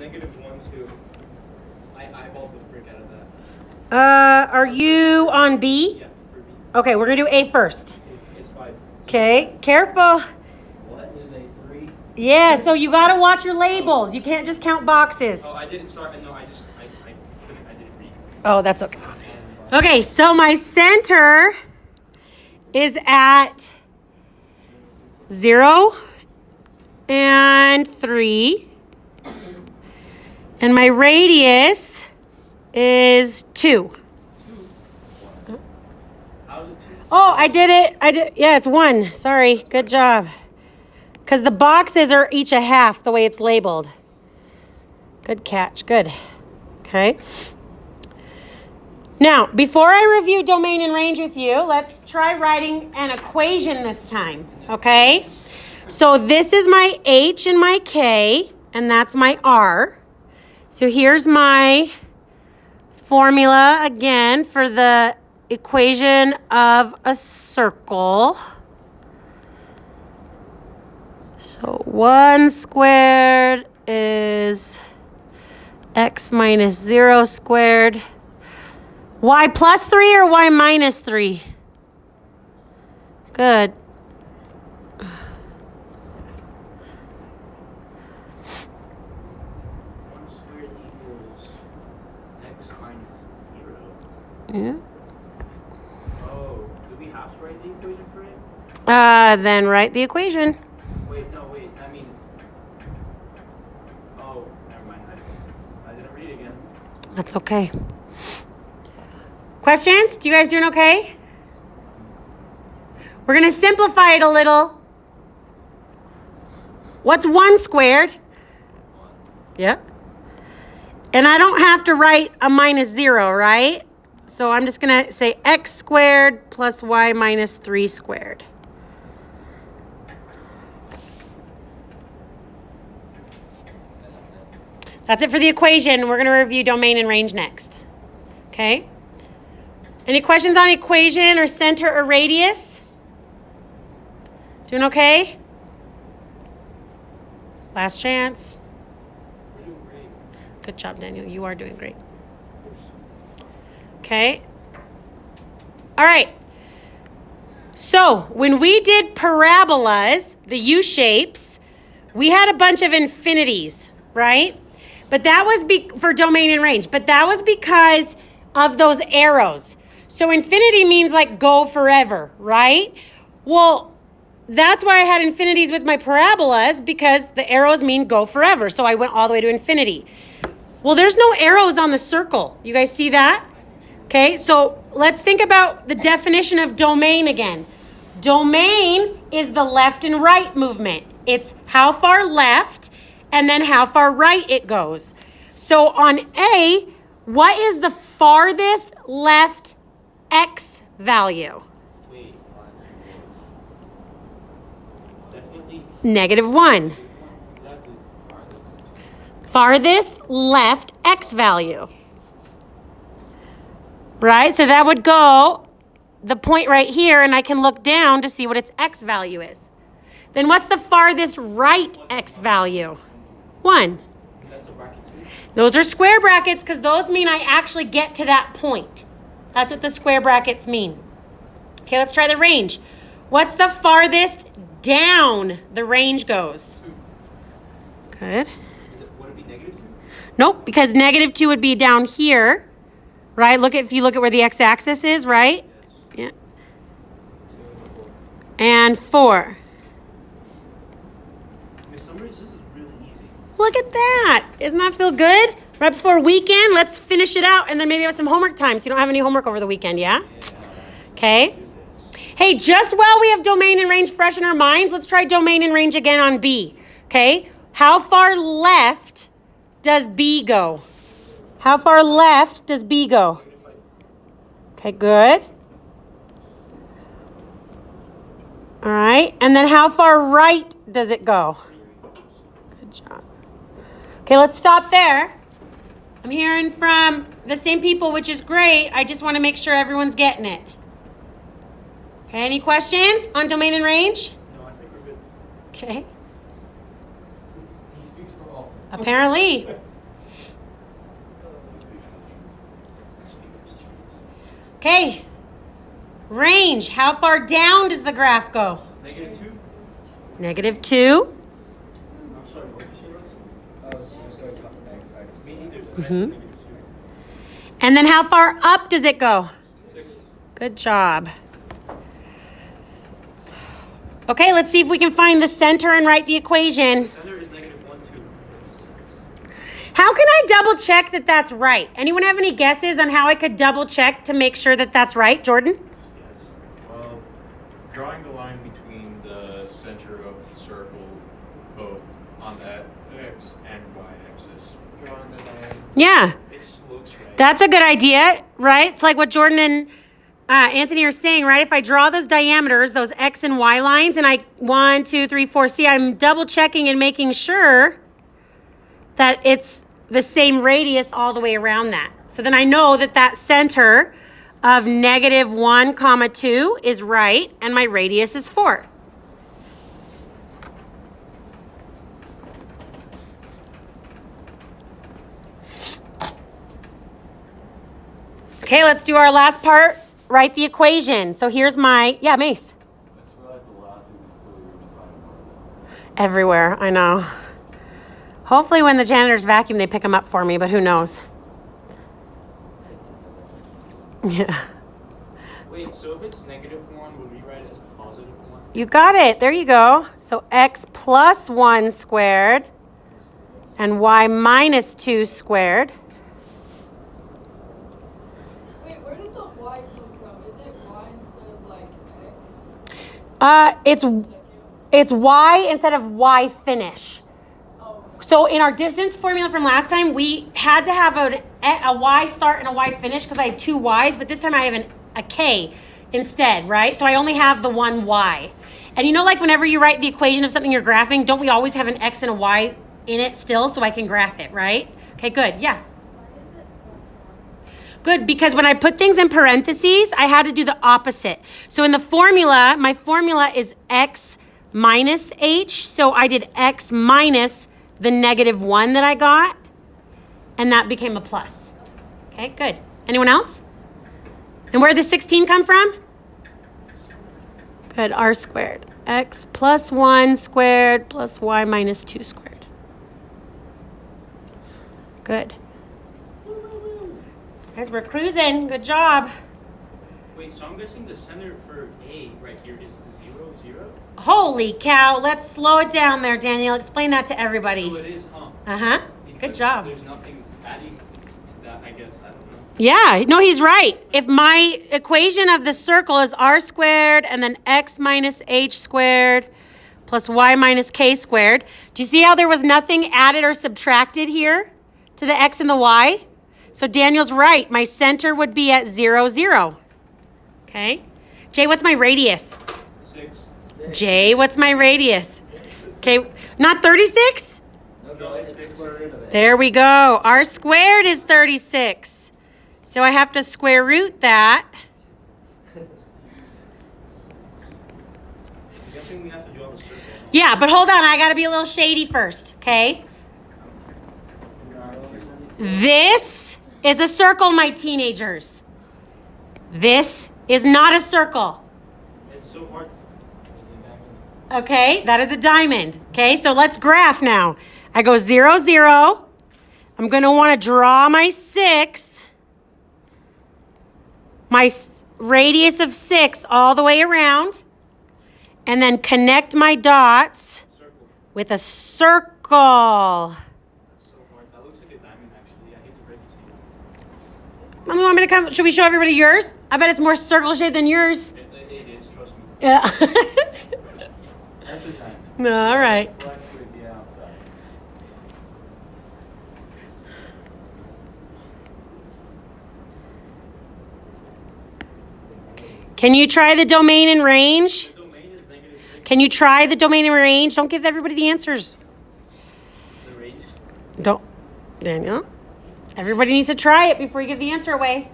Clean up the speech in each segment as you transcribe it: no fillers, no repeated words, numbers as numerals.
-1, 2. I eyeballed the frick out of that. Are you on B? Yeah, for B. Okay, we're gonna do A first. It's 5. Okay, careful. What? Is a 3? Yeah, so you gotta watch your labels. You can't just count boxes. Oh, I didn't start. No, I didn't read. Oh, that's okay. Okay, so my center is at 0 and 3. And my radius is 2. How is it 2? Oh, I did it. Yeah, it's 1. Sorry. Good job. Because the boxes are each a half the way it's labeled. Good catch. Good. Okay. Now, before I review domain and range with you, let's try writing an equation this time. Okay? So this is my H and my K, and that's my R. So here's my formula again for the equation of a circle. So 1 squared is x minus 0 squared. Y plus 3 or y minus 3? Good. Yeah. Oh, do we have to write the equation for it? Then write the equation. Wait. I mean, oh, never mind. I didn't read it again. That's okay. Questions? You guys doing okay? We're going to simplify it a little. What's 1 squared? Yeah. And I don't have to write a minus 0, right? So I'm just going to say x squared plus y minus 3 squared. That's it for the equation. We're going to review domain and range next. Okay? Any questions on equation or center or radius? Doing okay? Last chance. We're doing great. Good job, Daniel. You are doing great. Okay. All right. So when we did parabolas, the U shapes, we had a bunch of infinities, right? But that was for domain and range. But that was because of those arrows. So infinity means like go forever, right? Well, that's why I had infinities with my parabolas, because the arrows mean go forever. So I went all the way to infinity. Well, there's no arrows on the circle. You guys see that? Okay, so let's think about the definition of domain again. Domain is the left and right movement. It's how far left and then how far right it goes. So on A, what is the farthest left x value? Wait, it's definitely -1. exactly Farthest left x value. Right? So that would go the point right here, and I can look down to see what its x value is. Then what's the farthest right x value? 1. That's a bracket too. Those are square brackets because those mean I actually get to that point. That's what the square brackets mean. Okay, let's try the range. What's the farthest down the range goes? Good. Would it be -2? Nope, because -2 would be down here, right? If you look at where the x-axis is, right? Yeah. And 4. Miss Summers, this is really easy. Look at that. Doesn't that feel good? Right before weekend, let's finish it out and then maybe have some homework time so you don't have any homework over the weekend, yeah? Okay. Hey, just while we have domain and range fresh in our minds, let's try domain and range again on B. Okay? How far left does B go? How far left does B go? Okay, good. All right. And then how far right does it go? Good job. Okay, let's stop there. I'm hearing from the same people, which is great. I just want to make sure everyone's getting it. Okay, any questions on domain and range? No, I think we're good. Okay. He speaks for all. Apparently. Okay. Range. How far down does the graph go? -2. -2. I'm sorry, what did you say, Russ? Oh, so you're just going up the x-axis. Me neither. Mhm. And then how far up does it go? 6. Good job. Okay, let's see if we can find the center and write the equation. Center is -1, 2. How can I double check that that's right? Anyone have any guesses on how I could double check to make sure that that's right, Jordan? Yes. Well, drawing the line between the center of the circle, both on that x and y axis. Drawing the line. Yeah, It looks right. that's a good idea, right? It's like what Jordan and Anthony are saying, right? If I draw those diameters, those x and y lines, and I 1, 2, 3, 4, see, I'm double checking and making sure that it's the same radius all the way around that. So then I know that that center of -1, 2 is right, and my radius is 4. Okay, let's do our last part. Write the equation. So here's my, yeah, Mace. I swear like the last week of school you're going to find more. Everywhere, I know. Hopefully when the janitors vacuum, they pick them up for me, but who knows? Yeah. Wait, so if it's -1, would we write it as +1? You got it. There you go. So x plus 1 squared and y minus 2 squared. Wait, where did the y come from? Is it y instead of like x? It's y instead of y finish. Oh, So in our distance formula from last time, we had to have a y start and a y finish because I had 2 y's, but this time I have a k instead, right? So I only have the one y. And you know, like whenever you write the equation of something you're graphing, don't we always have an x and a y in it still so I can graph it, right? Okay, good. Yeah. Good, because when I put things in parentheses, I had to do the opposite. So in the formula, my formula is x minus h. So I did x minus the -1 that I got, and that became a plus. Okay, good. Anyone else? And where did the 16 come from? Good, r squared. X plus 1 squared plus y minus 2 squared. Good. Guys, we're cruising. Good job. Wait, so I'm guessing the center for A right here is 0, 0? Holy cow. Let's slow it down there, Daniel. Explain that to So everybody. it is, huh? Uh-huh. Good Because job. There's nothing adding to that, I guess. I don't know. Yeah, no, he's right. If my equation of the circle is r squared and then x minus h squared plus y minus k squared, do you see how there was nothing added or subtracted here to the x and the y? So Daniel's right. My center would be at 0, 0. Okay. Jay, what's my radius? 6. Jay, what's my radius? Okay, not 36? No, it's the square root of it. There we go. R squared is 36. So I have to square root that. I'm guessing we have to draw the circle. Yeah, but hold on. I got to be a little shady first, okay? This is a circle, my teenagers. This is not a circle. It's so hard. Okay, that is a diamond. Okay, so let's graph now. I go 0, 0. I'm going to want to draw my 6. My radius of 6 all the way around. And then connect my dots Circle. with a circle. That's so hard. That looks like a diamond, actually. I hate to break it to you. Mommy, want me to come? Should we show everybody yours? I bet it's more circle shaped than yours. It is, trust me. Yeah. That's a diamond. No, all right. Flex with the outside. Can you try the domain and range? The domain is -6. Can you try the domain and range? Don't give everybody the answers. The range. Don't, Daniel. Everybody needs to try it before you give the answer away.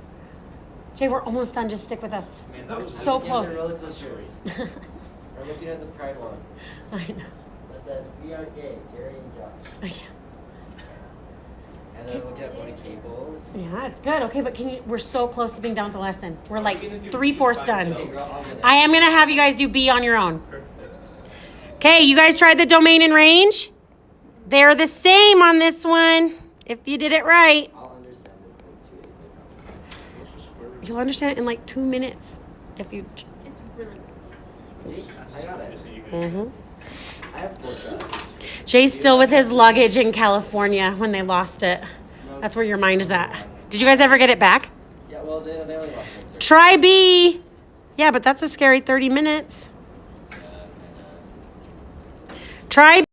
Jay, we're almost done. Just stick with us. Man, that was So Yeah, close. the roller coasters. We're looking at the pride one. I know. That says, we are gay, Gary and Josh. Yeah. And And then we'll get one of cables. Yeah, it's good. Okay, but we're so close to being done with the lesson. We're like We're gonna do 3/4 B by done. Okay, girl, I'll get it. I am gonna have you guys do B on your own. Perfect. Okay, you guys tried the domain and range? They're the same on this one, if you did it right. I'll understand this in like 2 days, I What's the square root? You'll understand it in like 2 minutes. If you. It's really promise. See? I got it. Mhm. I have full trust. Jay's still with his luggage in California when they lost it. That's where your mind is at. Did you guys ever get it back? Yeah, well, they only lost like 30. Try B. Yeah, but that's a scary 30 minutes. Try